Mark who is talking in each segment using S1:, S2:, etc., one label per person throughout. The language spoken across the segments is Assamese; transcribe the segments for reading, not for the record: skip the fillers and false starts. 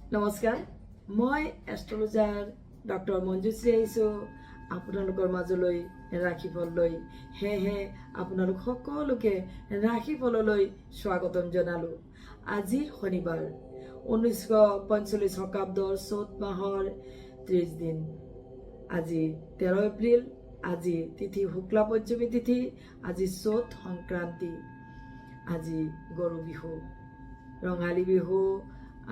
S1: নমস্কাৰ, মই এষ্ট্ৰলজাৰ ডক্টৰ মঞ্জুশ্ৰী আহিছোঁ আপোনালোকৰ মাজলৈ ৰাশিফল লৈ। সেয়েহে আপোনালোক সকলোকে ৰাশিফললৈ স্বাগতম জনালোঁ। আজি শনিবাৰ 1945 শকাব্দৰ চ'ত মাহৰ 30 দিন। আজি 13 এপ্ৰিল। আজি তিথি শুক্লা পঞ্চমী তিথি। আজি চ'ত সংক্ৰান্তি। আজি গৰু বিহু, ৰঙালী বিহু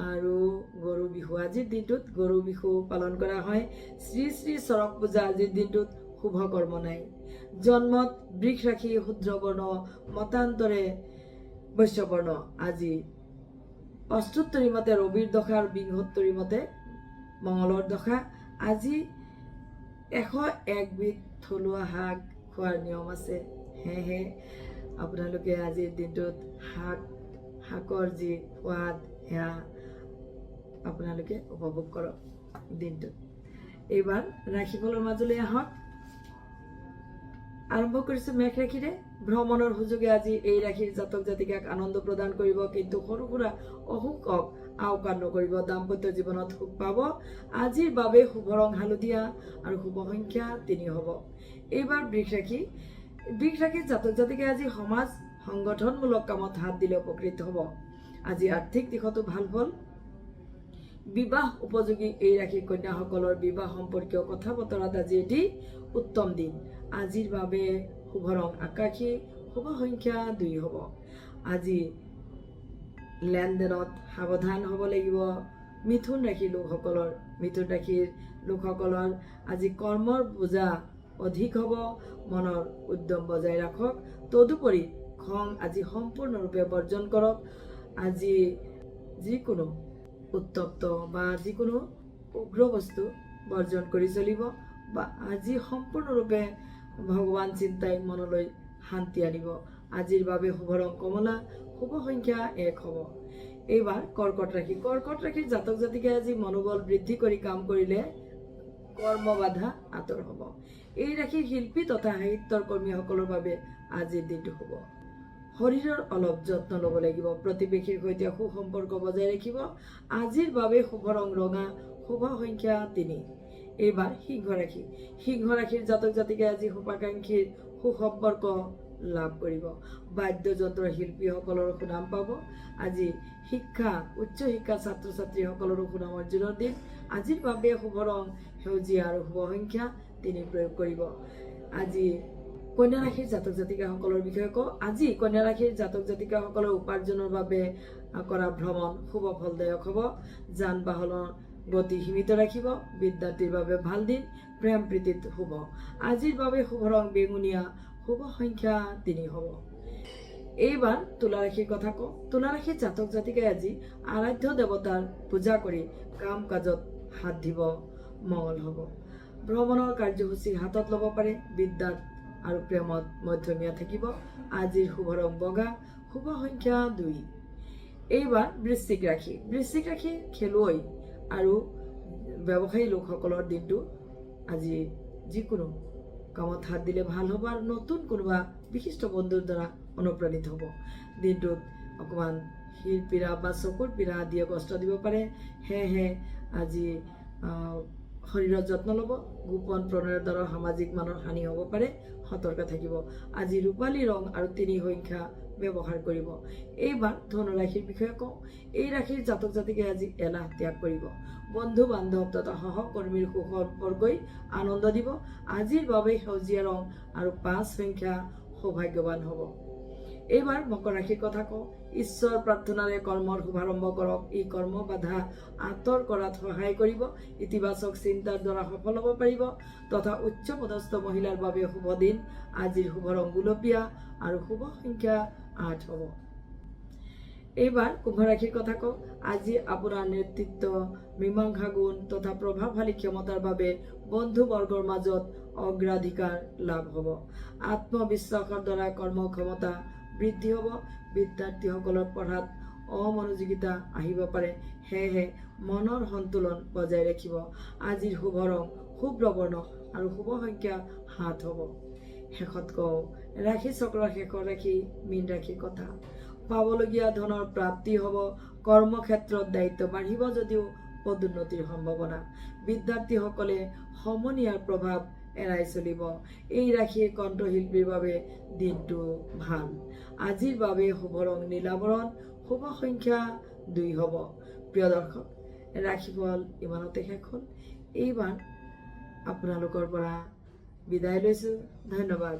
S1: আৰু গৰু বিহু। আজিৰ দিনটোত গৰু বিহু পালন কৰা হয়। শ্ৰী শ্ৰী চৰক পূজা আজিৰ দিনটোত শুভ কৰ্ম নাই। জন্মত বৃষ ৰাশি, শূদ্ৰবৰ্ণ, মতান্তৰে বৈশ্যবৰ্ণ। আজি 78 মতে ৰবিৰ দশা আৰু 72 মতে মঙলৰ দশা। আজি 101 বিধ থলুৱা শাক খোৱাৰ নিয়ম আছে। সেয়েহে আপোনালোকে আজিৰ দিনটোত শাকৰ যি সোৱাদ সেয়া আপোনালোকে উপভোগ কৰক দিনটোত। এইবাৰ ৰাশিফলৰ মাজলৈ আহক। আৰম্ভ কৰিছো মেষ ৰাশিৰে। ভ্ৰমণৰ সুযোগে আজি এই ৰাশিৰ জাতক জাতিকাক আনন্দ প্ৰদান কৰিব, কিন্তু সৰু সুৰা অসুখক আওকাণ নকৰিব। দাম্পত্য জীৱনত সুখ পাব। আজিৰ বাবে শুভ ৰং হালধীয়া আৰু শুভ সংখ্যা 3 হ'ব। এইবাৰ বৃষ ৰাশিৰ জাতক জাতিকাই আজি সমাজ সংগঠনমূলক কামত হাত দিলে উপকৃত হ'ব। আজি আৰ্থিক দিশতো ভাল ফল। বিবাহ উপযোগী এই ৰাশিৰ কন্যাসকলৰ বিবাহ সম্পৰ্কীয় কথা বতৰাত আজি এটি উত্তম দিন। আজিৰ বাবে শুভ ৰং আকাশী, শুভ সংখ্যা 2 হ'ব। আজি লেনদেনত সাৱধান হ'ব লাগিব। মিথুন ৰাশিৰ লোকসকলৰ আজি কৰ্মৰ বোজা অধিক হ'ব। মনৰ উদ্যম বজাই ৰাখক। তদুপৰি খং আজি সম্পূৰ্ণৰূপে বৰ্জন কৰক। আজি যিকোনো উত্তপ্ত বা যিকোনো উগ্ৰ বস্তু বৰ্জন কৰি চলিব। বা আজি সম্পূৰ্ণৰূপে ভগৱান চিন্তাই মনলৈ শান্তি আনিব। আজিৰ বাবে শুভ ৰং কমলা, শুভ সংখ্যা 1 হ'ব। এইবাৰ কৰ্কট ৰাশিৰ জাতক জাতিকাই আজি মনোবল বৃদ্ধি কৰি কাম কৰিলে কৰ্ম বাধা আঁতৰ হ'ব। এই ৰাশিৰ শিল্পী তথা সাহিত্যৰ কৰ্মীসকলৰ বাবে আজিৰ দিনটো শুভ। শৰীৰৰ অলপ যত্ন ল'ব লাগিব। প্ৰতিবেশীৰ সৈতে সুসম্পৰ্ক বজাই ৰাখিব। আজিৰ বাবে শুভ ৰং ৰঙা, শুভ সংখ্যা 3। এইবাৰ সিংহ ৰাশিৰ জাতক জাতিকাই আজি শুভাকাংক্ষীৰ সুসম্পৰ্ক লাভ কৰিব। বাদ্যযন্ত্ৰ শিল্পীসকলৰ সুনাম পাব। আজি উচ্চ শিক্ষা ছাত্ৰ ছাত্ৰীসকলৰো সুনাম অৰ্জনৰ দিন। আজিৰ বাবে শুভ ৰং সেউজীয়া আৰু শুভ সংখ্যা 3 প্ৰয়োগ কৰিব। আজি কন্যা ৰাশিৰ জাতক জাতিকাসকলৰ বিষয়ে কওঁ। আজি কন্যা ৰাশিৰ জাতক জাতিকাসকলৰ উপাৰ্জনৰ বাবে কৰা ভ্ৰমণ শুভ ফলদায়ক হ'ব। যান বাহনৰ গতি সীমিত ৰাখিব। বিদ্যাৰ্থীৰ বাবে ভাল দিন। প্ৰেম প্ৰীতিত শুভ। আজিৰ বাবে শুভ ৰং বেঙুনীয়া, শুভ সংখ্যা 3 হ'ব। এইবাৰ তুলা ৰাশিৰ কথা কওঁ। তুলা ৰাশিৰ জাতক জাতিকাই আজি আৰাধ্য দেৱতাৰ পূজা কৰি কাম কাজত হাত দিব মঙ্গল হ'ব। ভ্ৰমণৰ কাৰ্যসূচী হাতত ল'ব পাৰে। বিদ্যাত আৰু প্ৰেমত মধ্যমীয়া থাকিব। আজিৰ শুভ ৰং বগা, শুভ সংখ্যা 2। এইবাৰ বৃশ্চিক ৰাশিৰ খেলুৱৈ আৰু ব্যৱসায়ী লোকসকলৰ দিনটো আজি যিকোনো কামত হাত দিলে ভাল হ'ব আৰু নতুন কোনোবা বিশিষ্ট বন্ধুৰ দ্বাৰা অনুপ্ৰাণিত হ'ব। দিনটোত অকণমান শিৰ পীড়া বা চকুৰ পীড়া আদিয়ে কষ্ট দিব পাৰে। সেয়েহে আজি শৰীৰৰ যত্ন ল'ব। গোপন প্ৰণয়ৰ দ্বাৰা সামাজিক মানৰ হানি হ'ব পাৰে। সতৰ্ক থাকিব। আজি ৰূপালী ৰং আৰু 3 সংখ্যা ব্যৱহাৰ কৰিব। এইবাৰ ধনু ৰাশিৰ বিষয়ে কওঁ। এই ৰাশিৰ জাতক জাতিকাই আজি এলাহ ত্যাগ কৰিব। বন্ধু বান্ধৱ তথা সহকৰ্মীৰ সুসম্পৰ্কই আনন্দ দিব। আজিৰ বাবে সেউজীয়া ৰং আৰু 5 সংখ্যা সৌভাগ্যৱান হ'ব। এইবাৰ মকৰ ৰাশিৰ কথা কওঁ। ঈশ্বৰ প্ৰাৰ্থনাৰে কৰ্মৰ শুভাৰম্ভ কৰক। এই কৰ্ম বাধা আঁতৰ কৰাত সহায় কৰিব। ইতিবাচক চিন্তাৰ দ্বাৰা সফল হ'ব পাৰিব তথা উচ্চ পদস্থ মহিলাৰ বাবে শুভ দিন। আজিৰ শুভ ৰং গুলপীয়া আৰু শুভ সংখ্যা 8 হ'ব। এইবাৰ কুম্ভ ৰাশিৰ কথা কওঁ। আজি আপোনাৰ নেতৃত্ব, মীমাংসা গুণ তথা প্ৰভাৱশালী ক্ষমতাৰ বাবে বন্ধুবৰ্গৰ মাজত অগ্ৰাধিকাৰ লাভ হ'ব। আত্মবিশ্বাসৰ দ্বাৰা কৰ্মক্ষমতা বৃদ্ধি হ'ব। বিদ্যাৰ্থীসকলৰ পঢ়াত অমনোযোগিতা আহিব পাৰে। সেয়েহে মনৰ সন্তুলন বজাই ৰাখিব। আজিৰ শুভ ৰং শুভ্ৰ বৰ্ণ আৰু শুভ সংখ্যা 7 হ'ব। শেষত কওঁ ৰাশি চক্ৰৰ শেষৰ ৰাশি মীন ৰাশিৰ কথা। পাবলগীয়া ধনৰ প্ৰাপ্তি হ'ব। কৰ্মক্ষেত্ৰত দায়িত্ব বাঢ়িব যদিও পদোন্নতিৰ সম্ভাৱনা। বিদ্যাৰ্থীসকলে সমনীয়াৰ প্ৰভাৱ এৰাই চলিব। এই ৰাশিয়ে কণ্ঠশিল্পীৰ বাবে দিনটো ভাল। আজিৰ বাবে শুভ ৰং নীলাবৰণ, শুভ সংখ্যা 2 হ'ব। প্ৰিয় দৰ্শক, ৰাশিফল ইমানতে শেষ হ'ল। এইবাৰ আপোনালোকৰ পৰা বিদায় লৈছোঁ। ধন্যবাদ।